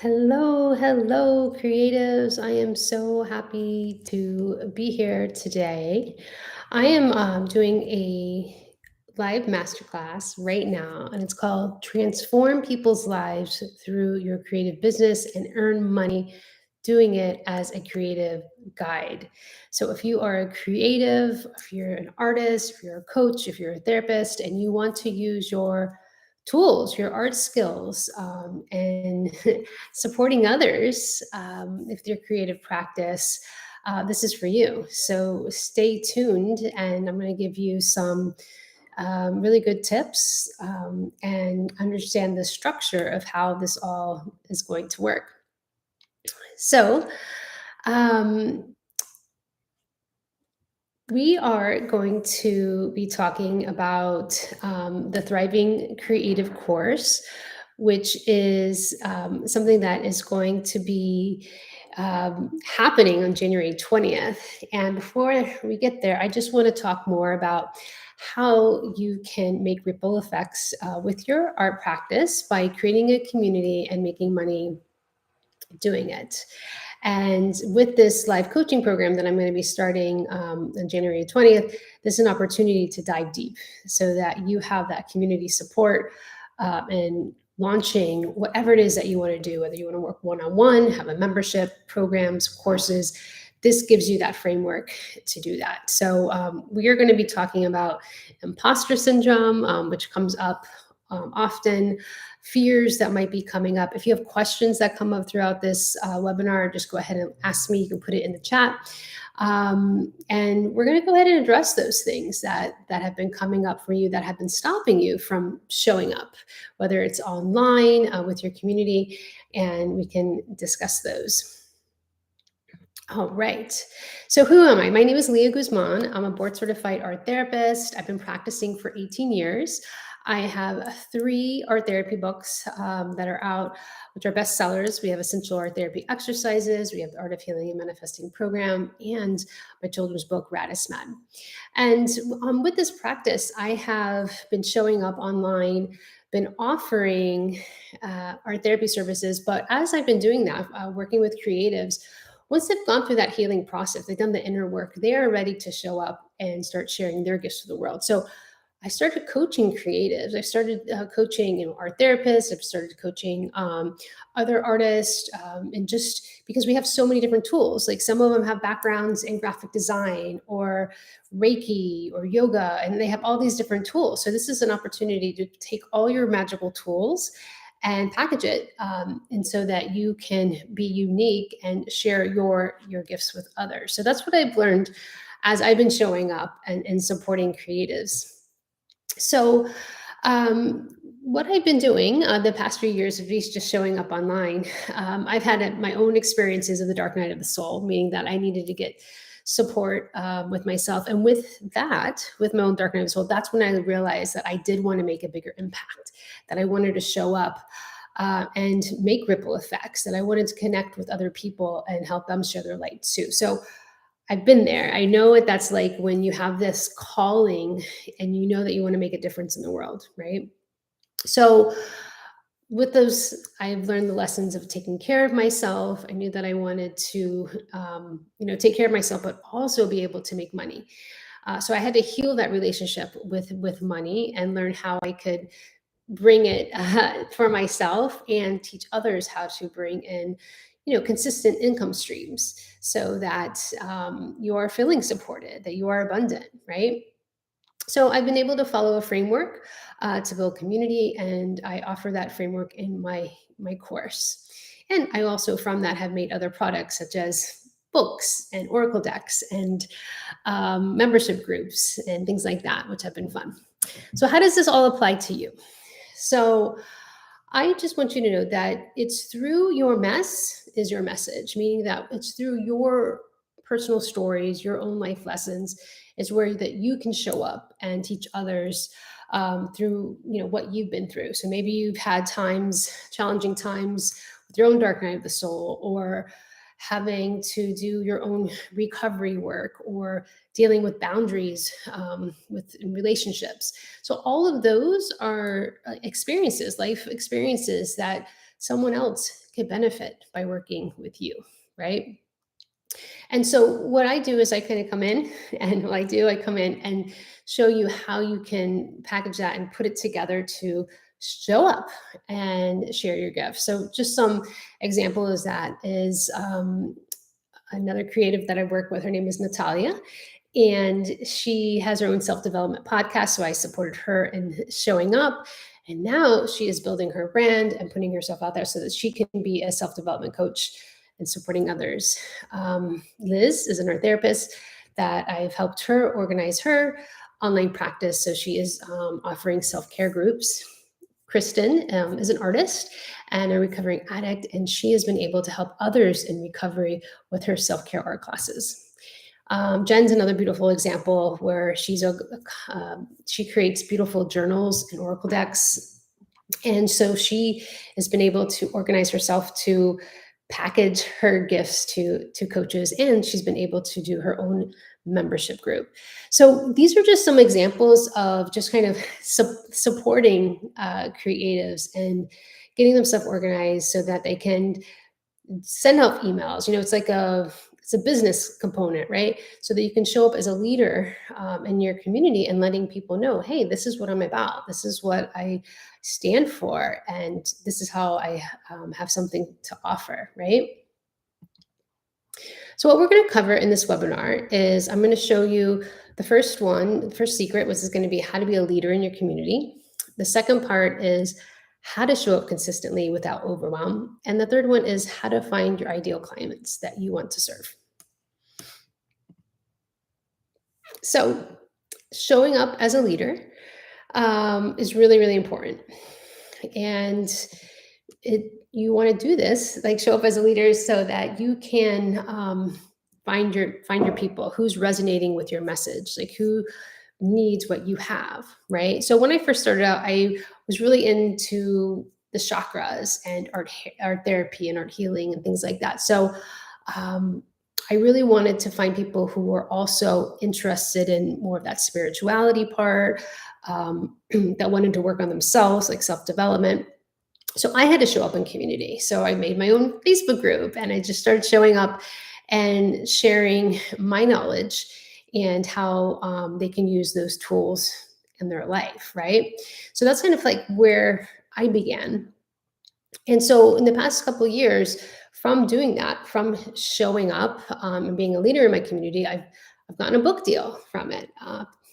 Hello, hello, creatives. I am so happy to be here today. I am doing a live masterclass right now, and it's called Transform People's Lives Through Your Creative Business and Earn Money Doing It as a Creative Guide. So, if you are a creative, if you're an artist, if you're a coach, if you're a therapist, and you want to use your tools, your art skills, and supporting others if your creative practice, this is for you. So stay tuned, and I'm going to give you some really good tips and understand the structure of how this all is going to work. So, um, we are going to be talking about the Thriving Creative course, which is something that is going to be happening on January 20th. And before we get there, I just want to talk more about how you can make ripple effects with your art practice by creating a community and making money doing it. And with this live coaching program that I'm going to be starting on January 20th, this is an opportunity to dive deep so that you have that community support and launching whatever it is that you want to do, whether you want to work one on one, have a membership, programs, courses. This gives you that framework to do that. So, we are going to be talking about imposter syndrome, which comes up often, fears that might be coming up. If you have questions that come up throughout this webinar, just go ahead and ask me. You can put it in the chat. And we're going to go ahead and address those things that have been coming up for you, that have been stopping you from showing up, whether it's online with your community, and we can discuss those. All right. So, who am I? My name is Leah Guzman. I'm a board certified art therapist. I've been practicing for 18 years. I have three art therapy books that are out, which are bestsellers. We have Essential Art Therapy Exercises, we have the Art of Healing and Manifesting program, and my children's book, Radismed. And with this practice, I have been showing up online, been offering art therapy services. But as I've been doing that, working with creatives, once they've gone through that healing process, they've done the inner work, they are ready to show up and start sharing their gifts to the world. So I started coaching creatives. I started coaching, art therapists. I've started coaching other artists, and just because we have so many different tools. Like some of them have backgrounds in graphic design or Reiki or yoga, and they have all these different tools. So this is an opportunity to take all your magical tools and package it, and so that you can be unique and share your gifts with others. So that's what I've learned as I've been showing up and supporting creatives. So, what I've been doing the past few years of just showing up online, I've had my own experiences of the dark night of the soul, meaning that I needed to get support with myself. And with that, with my own dark night of the soul, that's when I realized that I did want to make a bigger impact, that I wanted to show up and make ripple effects, that I wanted to connect with other people and help them share their light too. So, I've been there. I know what that's like when you have this calling and you know that you want to make a difference in the world, right? So, with those, I've learned the lessons of taking care of myself. I knew that I wanted to, take care of myself, but also be able to make money. So I had to heal that relationship with money and learn how I could bring it for myself and teach others how to bring in consistent income streams so that you are feeling supported, that you are abundant, right? So I've been able to follow a framework to build community, and I offer that framework in my course. And I also from that have made other products such as books and oracle decks and membership groups and things like that, which have been fun. So how does this all apply to you? So I just want you to know that it's through your mess is your message, meaning that it's through your personal stories, your own life lessons, is where that you can show up and teach others through what you've been through. So maybe you've had times, challenging times with your own dark night of the soul, or having to do your own recovery work, or dealing with boundaries with relationships. So all of those are experiences, life experiences that someone else could benefit by working with you, right? And so what I do is I kind of come in and what I do, I come in and show you how you can package that and put it together to show up and share your gift. So just some example is that is another creative that I work with. Her name is Natalia, and she has her own self-development podcast. So I supported her in showing up. And now she is building her brand and putting herself out there so that she can be a self-development coach and supporting others. Liz is an art therapist that I've helped her organize her online practice. So she is offering self-care groups. Kristen is an artist and a recovering addict, and she has been able to help others in recovery with her self-care art classes. Jen's another beautiful example where she creates beautiful journals and oracle decks, and so she has been able to organize herself to package her gifts to coaches, and she's been able to do her own membership group. So these are just some examples of just kind of supporting creatives and getting them stuff organized so that they can send out emails. It's a business component, right? So that you can show up as a leader in your community and letting people know, hey, this is what I'm about. This is what I stand for, and this is how I have something to offer, right? So what we're going to cover in this webinar is I'm going to show you the first one. The first secret is going to be how to be a leader in your community. The second part is how to show up consistently without overwhelm. And the third one is how to find your ideal clients that you want to serve. So showing up as a leader is really, really important. And you want to do this, like show up as a leader so that you can find your people, who's resonating with your message, like who needs what you have, right? So when I first started out, I was really into the chakras and art therapy and art healing and things like that. So I really wanted to find people who were also interested in more of that spirituality part, that wanted to work on themselves, like self-development. So I had to show up in community. So I made my own Facebook group and I just started showing up and sharing my knowledge and how they can use those tools in their life, right? So that's kind of like where I began. And so in the past couple of years, from doing that, from showing up and being a leader in my community, I've gotten a book deal from it.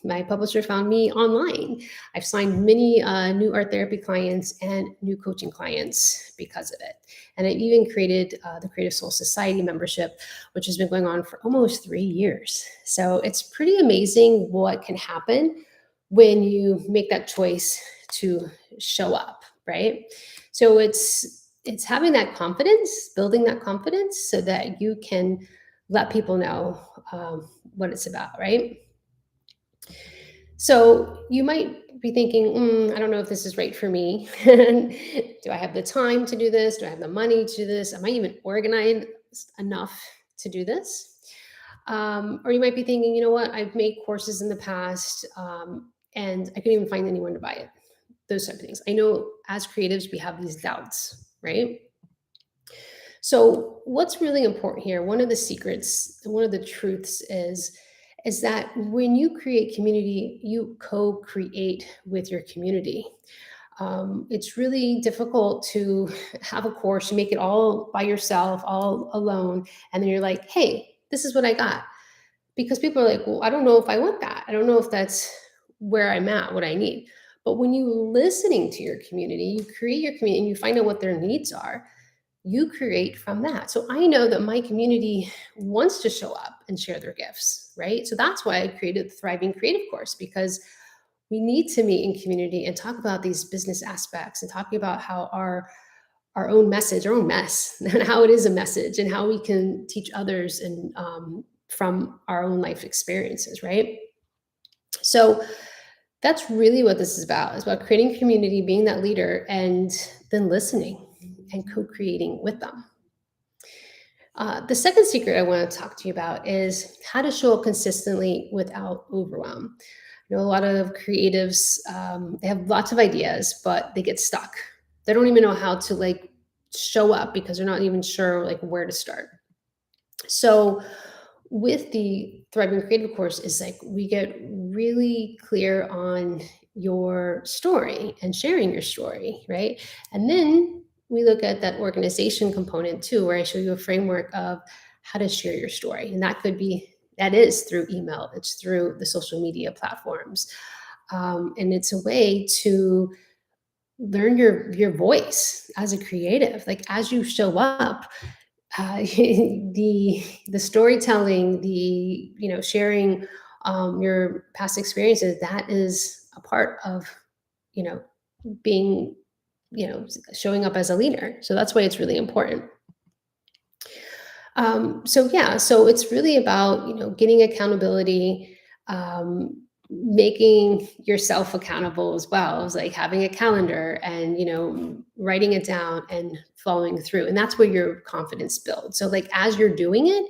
My publisher found me online. I've signed many new art therapy clients and new coaching clients because of it. And I even created the Creative Soul Society membership, which has been going on for almost 3 years. So it's pretty amazing what can happen when you make that choice to show up, right? So it's having that confidence, building that confidence so that you can let people know what it's about, right? So you might be thinking, I don't know if this is right for me. Do I have the time to do this? Do I have the money to do this? Am I even organized enough to do this? Or you might be thinking, you know what? I've made courses in the past and I couldn't even find anyone to buy it. Those type of things. I know as creatives, we have these doubts, right? So what's really important here, one of the secrets, one of the truths is that when you create community, you co-create with your community. It's really difficult to have a course, you make it all by yourself, all alone, and then you're like, hey, this is what I got. Because people are like, well, I don't know if I want that. I don't know if that's where I'm at, what I need. But when you listening to your community, you create your community and you find out what their needs are, you create from that. So I know that my community wants to show up and share their gifts, right? So that's why I created the Thriving Creative course, because we need to meet in community and talk about these business aspects and talking about how our own message, our own mess, and how it is a message and how we can teach others and from our own life experiences, right? So that's really what this is about. It's about creating community, being that leader, and then listening and co-creating with them. The second secret I want to talk to you about is how to show up consistently without overwhelm. You know, a lot of creatives, they have lots of ideas, but they get stuck. They don't even know how to show up because they're not even sure like where to start. So with the Thriving Creative course is like we get really clear on your story and sharing your story, right? And then we look at that organization component too, where I show you a framework of how to share your story. And that is through email, it's through the social media platforms. And it's a way to learn your voice as a creative. Like as you show up, the storytelling, the sharing your past experiences, that is a part of you know being showing up as a leader. So that's why it's really important. So yeah, so it's really about getting accountability, making yourself accountable as well. It's like having a calendar and writing it down and following through, and that's where your confidence builds. So like as you're doing it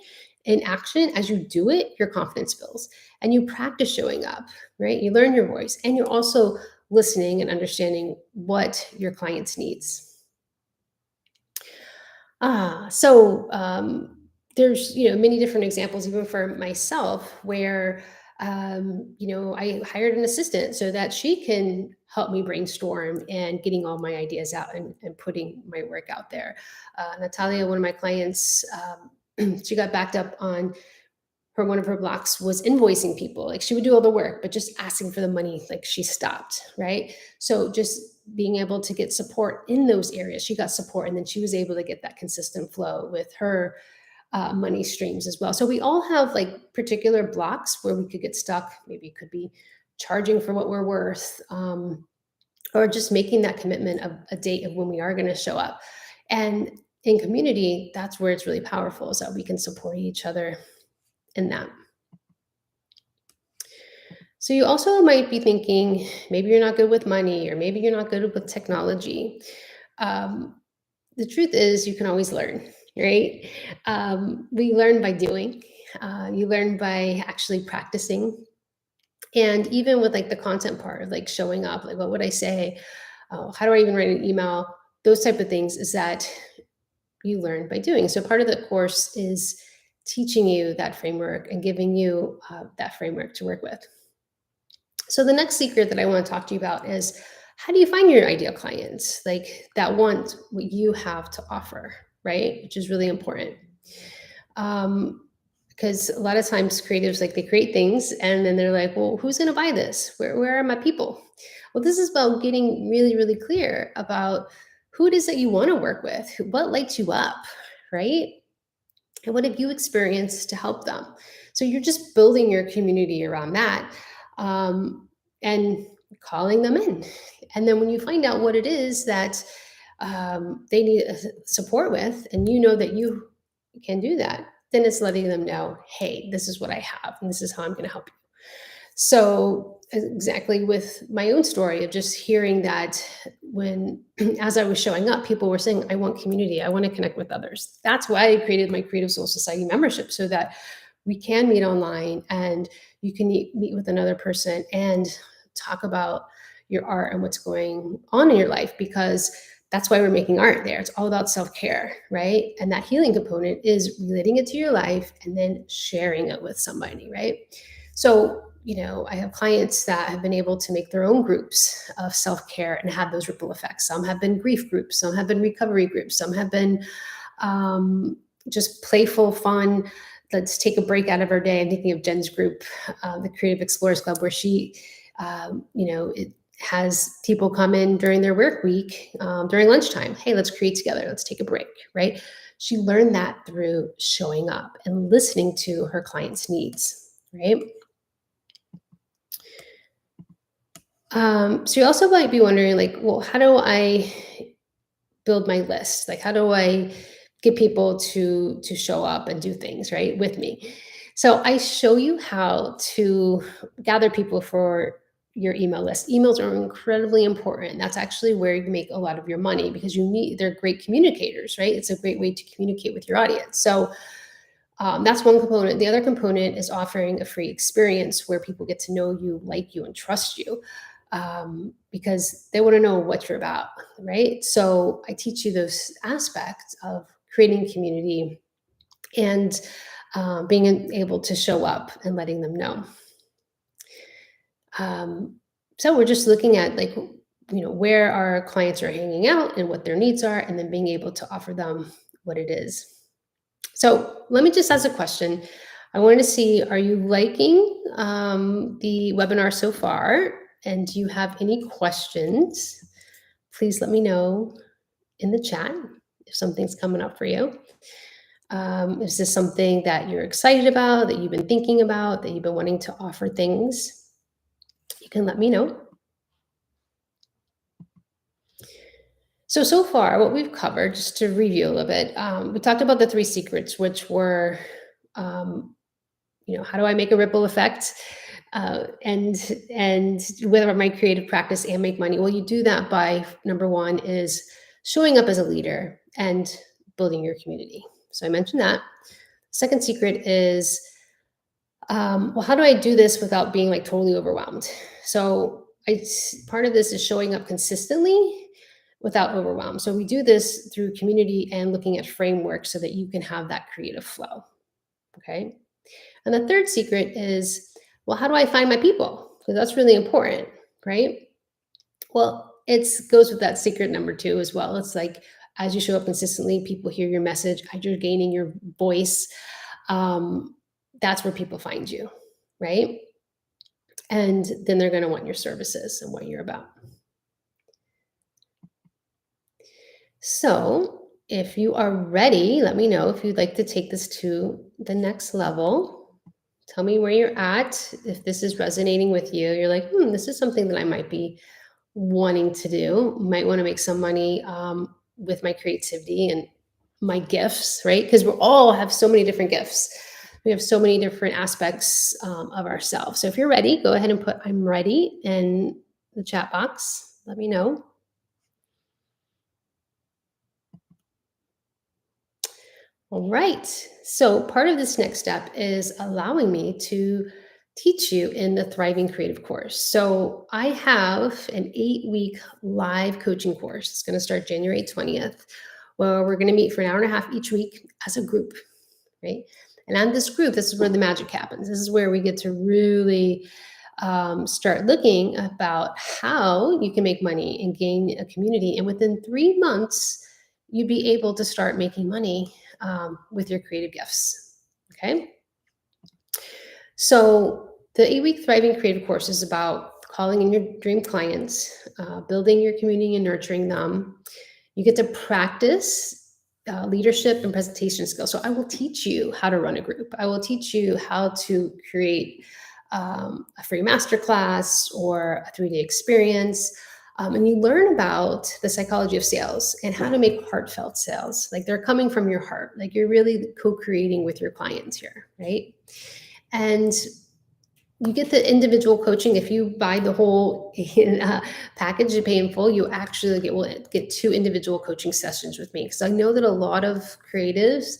in action, as you do it, your confidence builds, and you practice showing up. Right, you learn your voice, and you're also listening and understanding what your clients needs. There's many different examples even for myself where I hired an assistant so that she can help me brainstorm and getting all my ideas out and putting my work out there. Natalia, one of my clients, she got backed up on one of her blocks was invoicing people. Like she would do all the work, but just asking for the money, like she stopped, right? So just being able to get support in those areas, she got support, and then she was able to get that consistent flow with her money streams as well. So we all have like particular blocks where we could get stuck. Maybe it could be charging for what we're worth, or just making that commitment of a date of when we are going to show up. And in community, that's where it's really powerful, is that we can support each other in that. So you also might be thinking, maybe you're not good with money, or maybe you're not good with technology. Um, the truth is, you can always learn, right? We learn by doing. You learn by actually practicing, and even with like the content part of like showing up, like what would I say? How do I even write an email? Those type of things is that you learn by doing. So part of the course is teaching you that framework and giving you that framework to work with. So the next secret that I want to talk to you about is, how do you find your ideal clients, like that want what you have to offer, right? Which is really important. Because a lot of times creatives, like they create things and then they're like, well, who's going to buy this? Where are my people? Well, this is about getting really, really clear about who it is that you want to work with, what lights you up, right? And what have you experienced to help them? So you're just building your community around that, and calling them in. And then when you find out what it is that they need support with, and you know that you can do that, then it's letting them know, hey, this is what I have, and this is how I'm going to help you. So exactly with my own story of just hearing that, when as I was showing up, people were saying, I want community, I want to connect with others. That's why I created my Creative Soul Society membership, so that we can meet online and you can meet with another person and talk about your art and what's going on in your life, because that's why we're making art there. It's all about self-care, right? And that healing component is relating it to your life and then sharing it with somebody, right? So, I have clients that have been able to make their own groups of self-care and have those ripple effects. Some have been grief groups, some have been recovery groups, some have been just playful, fun. Let's take a break out of our day. I'm thinking of Jen's group, the Creative Explorers Club, where she, it has people come in during their work week, during lunchtime. Hey, let's create together. Let's take a break, right? She learned that through showing up and listening to her clients' needs, right? So you also might be wondering, like, well, how do I build my list? Like, how do I get people to show up and do things right with me? So I show you how to gather people for your email list. Emails are incredibly important. That's actually where you make a lot of your money, because they're great communicators, right? It's a great way to communicate with your audience. So that's one component. The other component is offering a free experience where people get to know you, like you, and trust you. because they want to know what you're about, right? So I teach you those aspects of creating community and being able to show up and letting them know. Um, so we're just looking at like, where our clients are hanging out and what their needs are, and then being able to offer them what it is. So let me just ask a question. I wanted to see, are you liking the webinar so far? And do you have any questions? Please let me know in the chat if something's coming up for you. Is this something that you're excited about, that you've been thinking about, that you've been wanting to offer things? You can let me know. So far, what we've covered, just to review a little bit, we talked about the three secrets, which were, um, how do I make a ripple effect, and whether my creative practice and make money. Well, you do that by number one is showing up as a leader and building your community. So I mentioned that. Second secret is, well, how do I do this without being like totally overwhelmed? So part of this is showing up consistently without overwhelm. So we do this through community and looking at frameworks so that you can have that creative flow. Okay. And the third secret is, well, how do I find my people? Because that's really important, right? Well, it goes with that secret number two as well. It's like, as you show up consistently, people hear your message, as you're gaining your voice, um, that's where people find you, right? And then they're going to want your services and what you're about. So if you are ready, let me know if you'd like to take this to the next level. Tell me where you're at. If this is resonating with you, you're like, this is something that I might be wanting to do. Might want to make some money with my creativity and my gifts, right? Because we all have so many different gifts. We have so many different aspects of ourselves. So if you're ready, go ahead and put "I'm ready" in the chat box. Let me know. All right. So part of this next step is allowing me to teach you in the Thriving Creative course. So I have an 8-week live coaching course. It's going to start January 20th, where we're going to meet for an hour and a half each week as a group, right? And on this group, this is where the magic happens. This is where we get to really start looking about how you can make money and gain a community. And within 3 months, you'd be able to start making money with your creative gifts. Okay. So the 8-week Thriving Creative course is about calling in your dream clients, building your community and nurturing them. You get to practice leadership and presentation skills. So I will teach you how to run a group. I will teach you how to create a free masterclass or a 3-day experience. And you learn about the psychology of sales and how to make heartfelt sales. Like they're coming from your heart. Like you're really co-creating with your clients here, right? And you get the individual coaching. If you buy the whole package, you pay in full, you actually will get 2 individual coaching sessions with me. Because I know that a lot of creatives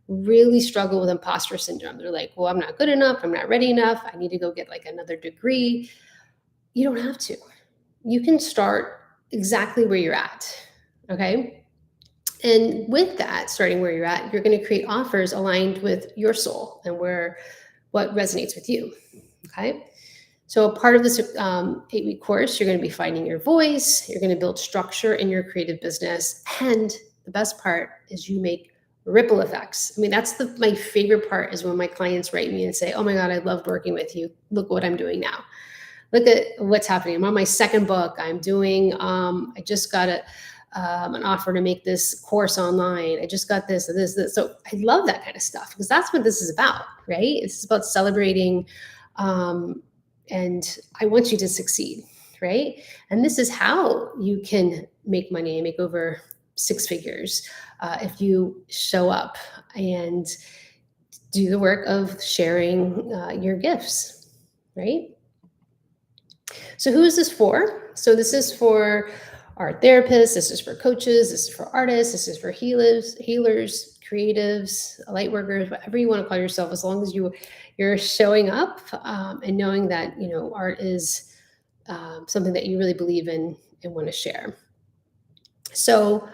really struggle with imposter syndrome. They're like, well, I'm not good enough. I'm not ready enough. I need to go get like another degree. You don't have to. You can start exactly where you're at. Okay. And with that, starting where you're at, you're going to create offers aligned with your soul and what resonates with you. Okay. So part of this 8-week course, you're going to be finding your voice. You're going to build structure in your creative business. And the best part is you make ripple effects. I mean, that's my favorite part is when my clients write me and say, oh my God, I loved working with you. Look what I'm doing now. Look at what's happening. I'm on my second book. I'm doing, I just got an offer to make this course online. I just got this. So I love that kind of stuff because that's what this is about, right? It's about celebrating. And I want you to succeed, right? And this is how you can make money and make over 6 figures if you show up and do the work of sharing your gifts, right? So who is this for? So this is for art therapists, this is for coaches, this is for artists, this is for healers, creatives, light workers, whatever you want to call yourself, as long as you're showing up and knowing that art is something that you really believe in and want to share. So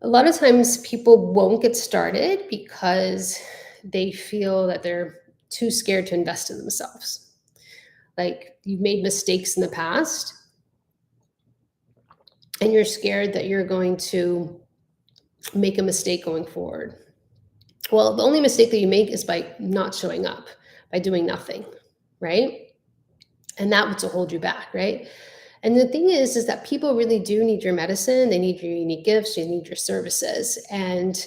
a lot of times people won't get started because they feel that they're too scared to invest in themselves. Like you've made mistakes in the past and you're scared that you're going to make a mistake going forward. Well, the only mistake that you make is by not showing up, by doing nothing, right? And that will hold you back, right? And the thing is that people really do need your medicine. They need your unique gifts. They need your services. And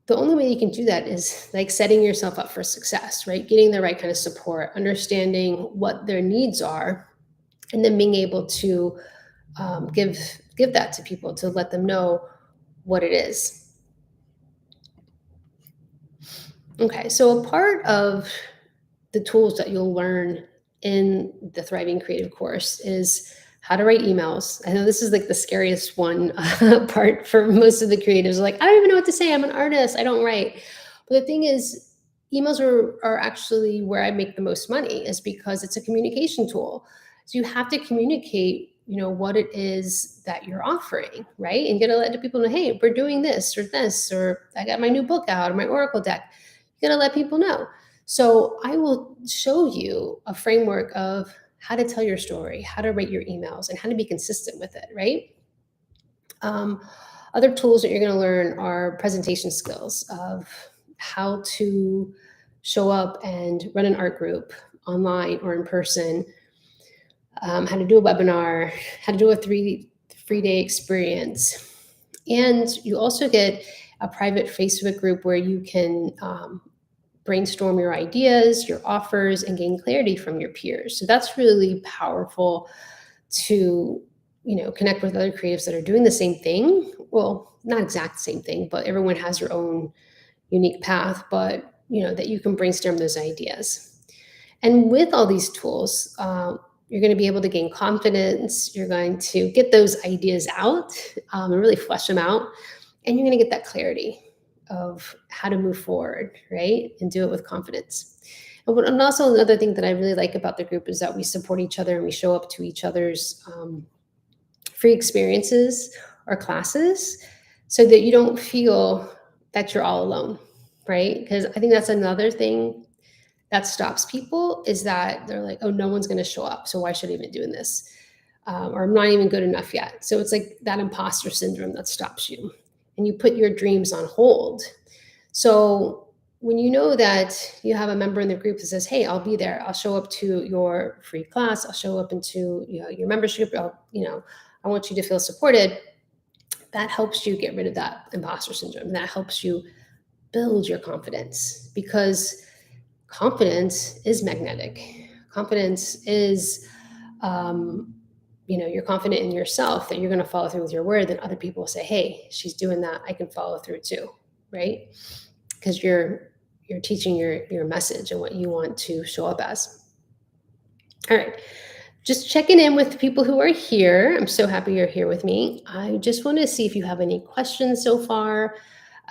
the only way you can do that is like setting yourself up for success, right? Getting the right kind of support, understanding what their needs are, and then being able to give that to people to let them know what it is. Okay, so a part of the tools that you'll learn in the Thriving Creative course is how to write emails. I know this is like the scariest one part for most of the creatives. Like, I don't even know what to say. I'm an artist. I don't write. But the thing is, emails are actually where I make the most money is because it's a communication tool. So you have to communicate, what it is that you're offering, right? And get to let the people know, hey, we're doing this, or I got my new book out, or my Oracle deck. You got to let people know. So I will show you a framework of how to tell your story, how to write your emails, and how to be consistent with it, right? Um, Other tools that you're going to learn are presentation skills of how to show up and run an art group online or in person, how to do a webinar, how to do a 3-day experience. And you also get a private Facebook group where you can brainstorm your ideas, your offers, and gain clarity from your peers. So that's really powerful to, connect with other creatives that are doing the same thing. Well, not exact same thing, but everyone has their own unique path, but, that you can brainstorm those ideas. And with all these tools, you're going to be able to gain confidence. You're going to get those ideas out and really flesh them out. And you're going to get that clarity of how to move forward, right? And do it with confidence. And also another thing that I really like about the group is that we support each other and we show up to each other's free experiences or classes so that you don't feel that you're all alone, right? Because I think that's another thing that stops people is that they're like, oh, no one's going to show up. So why should I even doing this? Or I'm not even good enough yet. So it's like that imposter syndrome that stops you. And you put your dreams on hold. So when you know that you have a member in the group that says, hey, I'll be there. I'll show up to your free class. I'll show up into your membership. I want you to feel supported. That helps you get rid of that imposter syndrome. That helps you build your confidence because confidence is magnetic. Confidence is, you're confident in yourself that you're going to follow through with your word. Then other people will say, hey, she's doing that. I can follow through too. Right? Because you're teaching your message and what you want to show up as. All right. Just checking in with people who are here. I'm so happy you're here with me. I just want to see if you have any questions so far.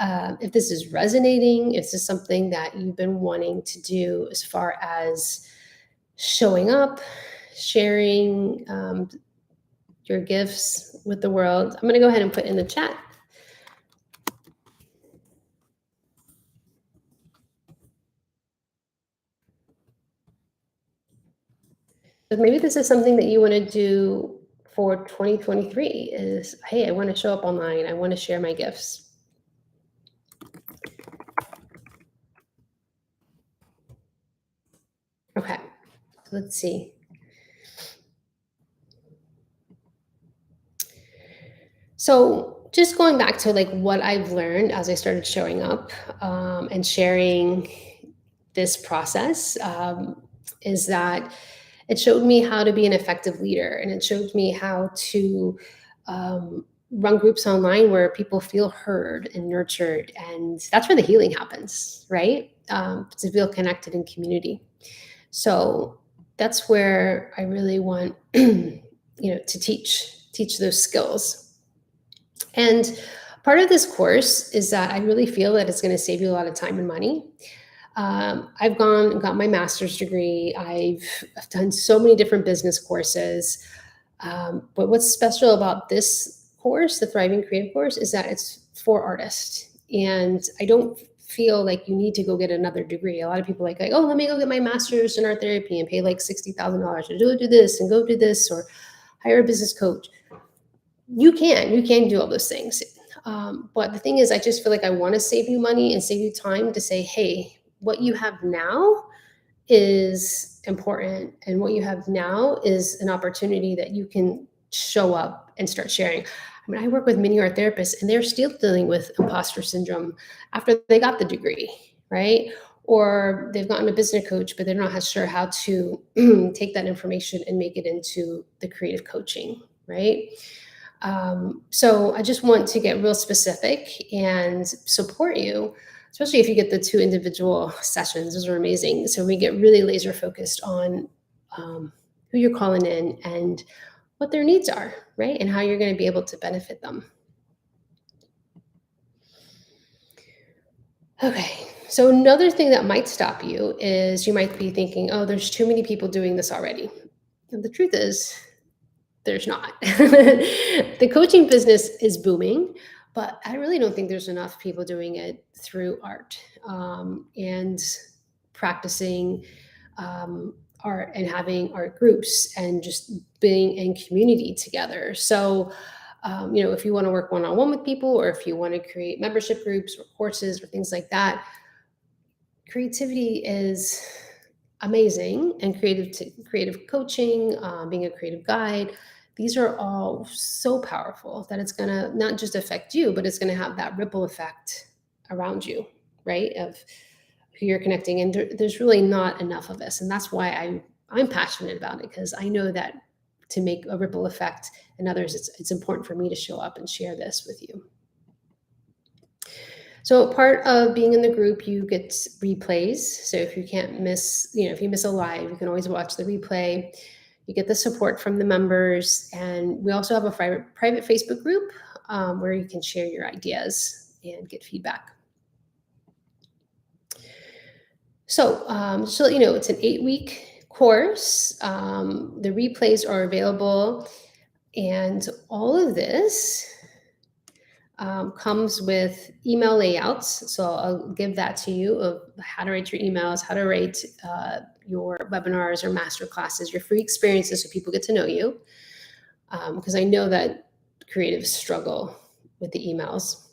If this is resonating, if this is something that you've been wanting to do as far as showing up, sharing your gifts with the world. I'm going to go ahead and put in the chat. So maybe this is something that you want to do for 2023 is, hey, I want to show up online. I want to share my gifts. Okay, let's see. So just going back to like what I've learned as I started showing up and sharing this process is that it showed me how to be an effective leader, and it showed me how to run groups online where people feel heard and nurtured, and that's where the healing happens, right? To feel connected in community. So that's where I really want to teach those skills. And part of this course is that I really feel that it's going to save you a lot of time and money. I've gone and got my master's degree. I've done so many different business courses. But what's special about this course, the Thriving Creative course, is that it's for artists. And I don't feel like you need to go get another degree. A lot of people like, oh, let me go get my master's in art therapy and pay like $60,000 to do this and go do this, or hire a business coach. You can do all those things. But the thing is, I just feel like I want to save you money and save you time to say, hey, what you have now is important, and what you have now is an opportunity that you can show up and start sharing. I mean, I work with many art therapists and they're still dealing with imposter syndrome after they got the degree, right? Or they've gotten a business coach, but they're not sure how to take that information and make it into the creative coaching, right? So I just want to get real specific and support you, especially if you get the 2 individual sessions. Those are amazing. So we get really laser focused on who you're calling in and what their needs are, right? And how you're going to be able to benefit them. Okay. So another thing that might stop you is you might be thinking, oh, there's too many people doing this already. And the truth is, there's not. The coaching business is booming, but I really don't think there's enough people doing it through art, and practicing art and having art groups and just being in community together. So, if you want to work one-on-one with people, or if you want to create membership groups or courses or things like that, creativity is amazing, and creative coaching, being a creative guide, these are all so powerful that it's going to not just affect you, but it's going to have that ripple effect around you, right? Of who you're connecting. And there's really not enough of this. And that's why I'm passionate about it, because I know that to make a ripple effect in others, it's important for me to show up and share this with you. So part of being in the group, you get replays. So if you can't miss, if you miss a live, you can always watch the replay. You get the support from the members. And we also have a private Facebook group where you can share your ideas and get feedback. So, it's an 8-week course. The replays are available. And all of this comes with email layouts. So I'll give that to you of how to write your emails, how to write your webinars or master classes, your free experiences, so people get to know you. Because I know that creatives struggle with the emails.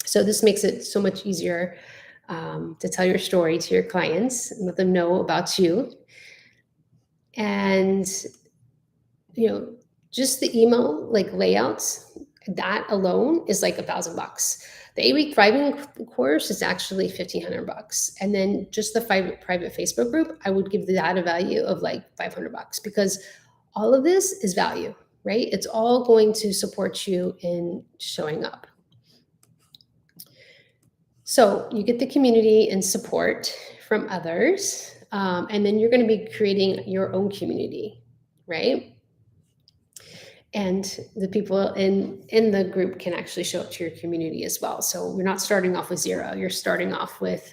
So this makes it so much easier to tell your story to your clients and let them know about you. And, just the email layouts, that alone is like $1,000. The 8-week Thriving course is actually $1,500. And then just the private Facebook group, I would give that a value of like $500, because all of this is value, right? It's all going to support you in showing up. So you get the community and support from others. And then you're going to be creating your own community, right? And the people in the group can actually show up to your community as well. So you're not starting off with 0. You're starting off with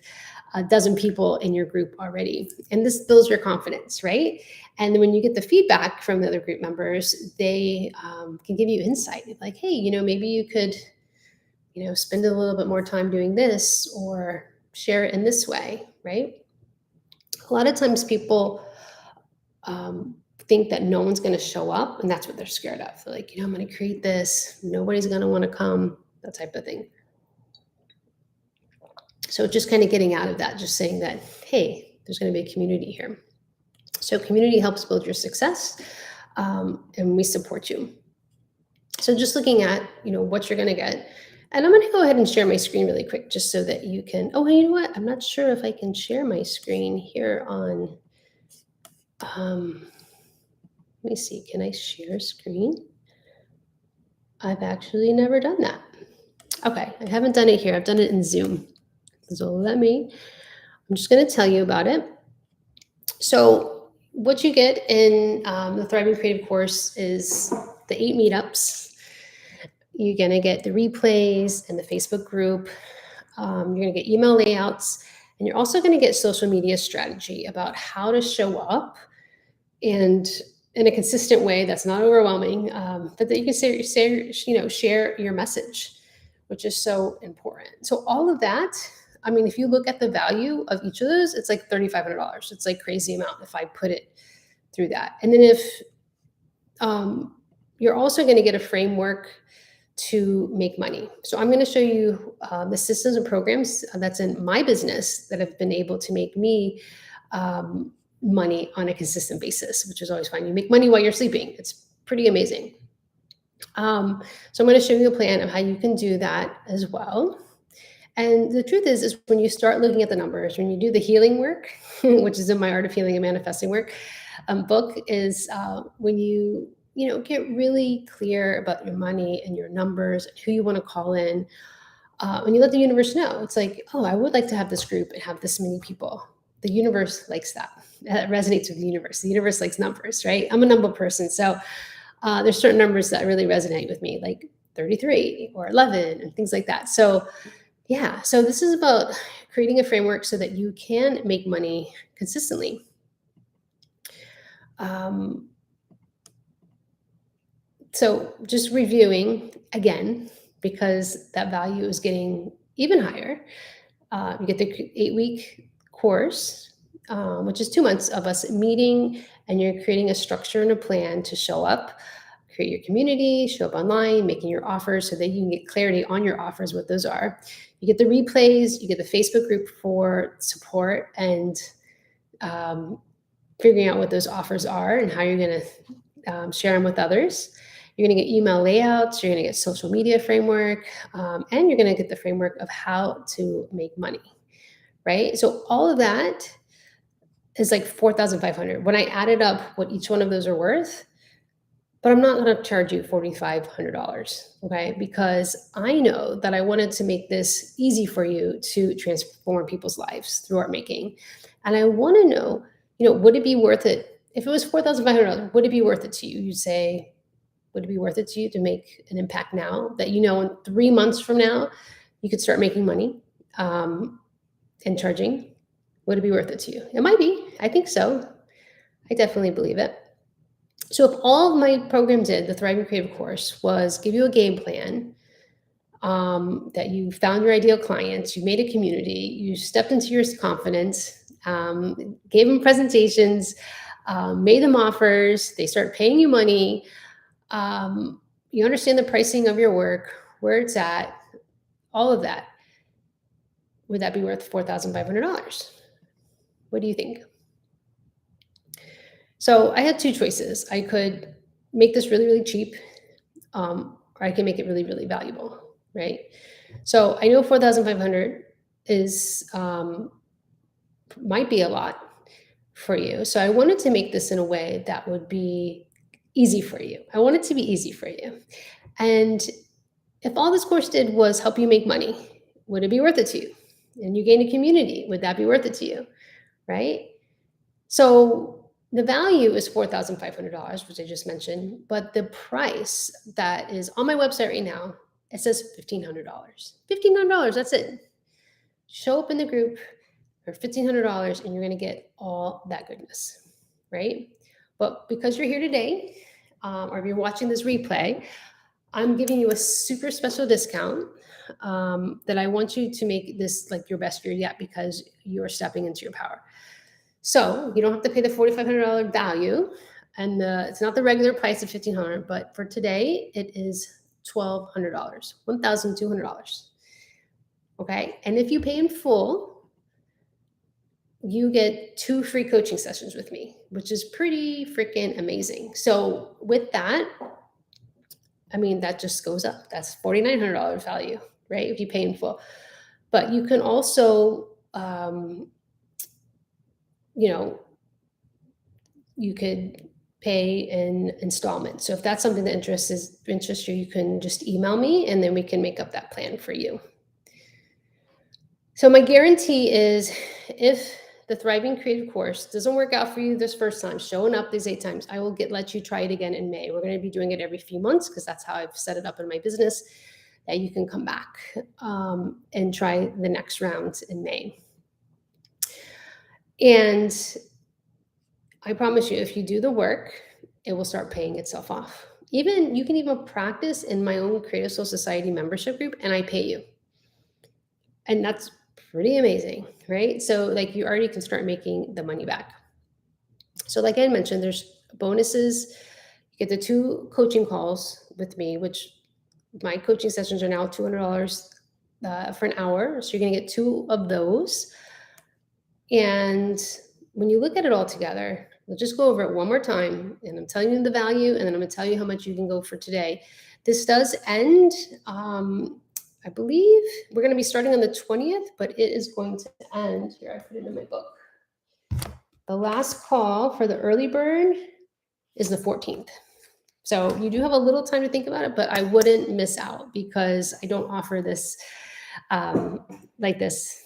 a dozen people in your group already. And this builds your confidence, right? And then when you get the feedback from the other group members, they can give you insight. Like, hey, maybe you could, spend a little bit more time doing this, or share it in this way, right? A lot of times people think that no one's going to show up, and that's what they're scared of. They're like, I'm going to create this, nobody's going to want to come, that type of thing. So just kind of getting out of that, just saying that, hey, there's going to be a community here. So community helps build your success, and we support you. So just looking at, what you're going to get. And I'm going to go ahead and share my screen really quick, just so that you can, you know what? I'm not sure if I can share my screen here on, let me see, can I share screen? I've actually never done that. Okay, I haven't done it here. I've done it in Zoom. So I'm just going to tell you about it. So what you get in the Thriving Creative course is the 8 meetups. You're going to get the replays and the Facebook group. You're going to get email layouts. And you're also going to get social media strategy about how to show up and in a consistent way that's not overwhelming, but that you can share your message, which is so important. So all of that, I mean, if you look at the value of each of those, it's like $3,500. It's like crazy amount if I put it through that. And then if you're also going to get a framework to make money. So I'm going to show you the systems and programs that's in my business that have been able to make me money on a consistent basis, which is always fun. You make money while you're sleeping. It's pretty amazing. So I'm going to show you a plan of how you can do that as well. And the truth is when you start looking at the numbers, when you do the healing work, which is in my Art of Healing and Manifesting work book, is when you get really clear about your money and your numbers and who you want to call in. When you let the universe know, it's like, oh, I would like to have this group and have this many people. The universe likes that. That resonates with the universe. The universe likes numbers, right? I'm a number person. So there's certain numbers that really resonate with me, like 33 or 11 and things like that. So yeah, so this is about creating a framework so that you can make money consistently. So just reviewing again, because that value is getting even higher. You get the 8-week course, which is 2 months of us meeting, and you're creating a structure and a plan to show up, create your community, show up online, making your offers so that you can get clarity on your offers, what those are. You get the replays, you get the Facebook group for support and figuring out what those offers are and how you're going to share them with others. You're going to get email layouts, you're going to get social media framework, and you're going to get the framework of how to make money, right? So all of that is like $4,500. When I added up what each one of those are worth, but I'm not going to charge you $4,500, okay? Because I know that I wanted to make this easy for you to transform people's lives through art making. And I want to know, would it be worth it? If it was $4,500, would it be worth it to you? You'd say, would it be worth it to you to make an impact now that in 3 months from now, you could start making money and charging? Would it be worth it to you? It might be. I think so. I definitely believe it. So if all of my program did, the Thriving Creative course, was give you a game plan, that you found your ideal clients, you made a community, you stepped into your confidence, gave them presentations, made them offers, they start paying you money, you understand the pricing of your work, where it's at, all of that, would that be worth $4,500? What do you think? So I had 2 choices. I could make this really, really cheap, or I can make it really, really valuable, right? So I know 4,500 is might be a lot for you. So I wanted to make this in a way that would be easy for you. I want it to be easy for you. And if all this course did was help you make money, would it be worth it to you? And you gain a community, would that be worth it to you? Right? So the value is $4,500, which I just mentioned, but the price that is on my website right now, it says $1,500. $1,500, that's it. Show up in the group for $1,500 and you're going to get all that goodness, right? But because you're here today, or if you're watching this replay, I'm giving you a super special discount that I want you to make this like your best year yet, because you're stepping into your power. So you don't have to pay the $4,500 value, and it's not the regular price of $1,500, but for today it is $1,200, $1,200. Okay, and if you pay in full, you get 2 free coaching sessions with me, which is pretty freaking amazing. So with that, I mean, that just goes up. That's $4,900 value, right? If you pay in full. But you can also, you could pay in installments. So if that's something that interests you, you can just email me and then we can make up that plan for you. So my guarantee is, if the Thriving Creative course doesn't work out for you this first time, showing up these 8 times, I will let you try it again in May. We're going to be doing it every few months because that's how I've set it up in my business, that you can come back and try the next round in May. And I promise you, if you do the work, it will start paying itself off. Even you can even practice in my own Creative Soul Society membership group, and I pay you. And that's pretty amazing, right? So, like, you already can start making the money back. So, like I mentioned, there's bonuses. You get the 2 coaching calls with me, which my coaching sessions are now $200 for an hour. So, you're going to get 2 of those. And when you look at it all together, we'll just go over it one more time. And I'm telling you the value, and then I'm going to tell you how much you can go for today. This does end, I believe we're going to be starting on the 20th, but it is going to end. Here, I put it in my book. The last call for the early bird is the 14th. So you do have a little time to think about it, but I wouldn't miss out because I don't offer this like this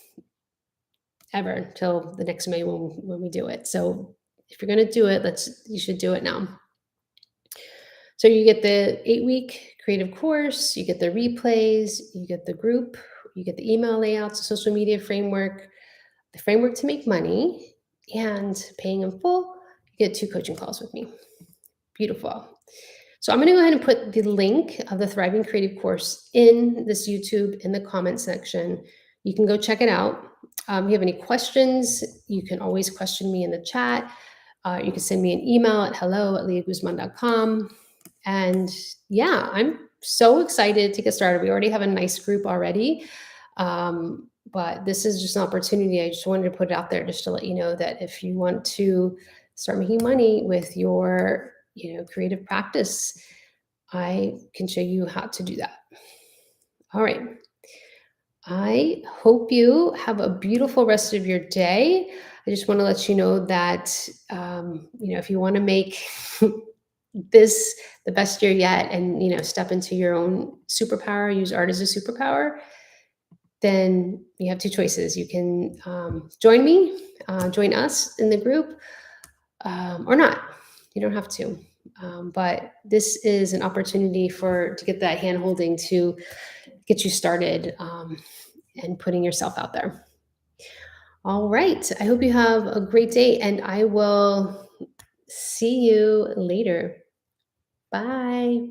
ever till the next May when we do it. So if you're going to do it, you should do it now. So you get the 8-week creative course, you get the replays, you get the group, you get the email layouts, the social media framework, the framework to make money, and paying in full. You get 2 coaching calls with me. Beautiful. So I'm going to go ahead and put the link of the Thriving Creative course in this YouTube in the comment section. You can go check it out. If you have any questions, you can always question me in the chat. You can send me an email at hello@leahguzman.com. And yeah, I'm so excited to get started. We already have a nice group already. But this is just an opportunity. I just wanted to put it out there just to let you know that if you want to start making money with your creative practice, I can show you how to do that. All right. I hope you have a beautiful rest of your day. I just want to let you know that, if you want to make this the best year yet and, step into your own superpower, use art as a superpower, then you have 2 choices. You can join us in the group, or not. You don't have to. But this is an opportunity to get that hand holding to get you started and putting yourself out there. All right. I hope you have a great day, and I will see you later. Bye.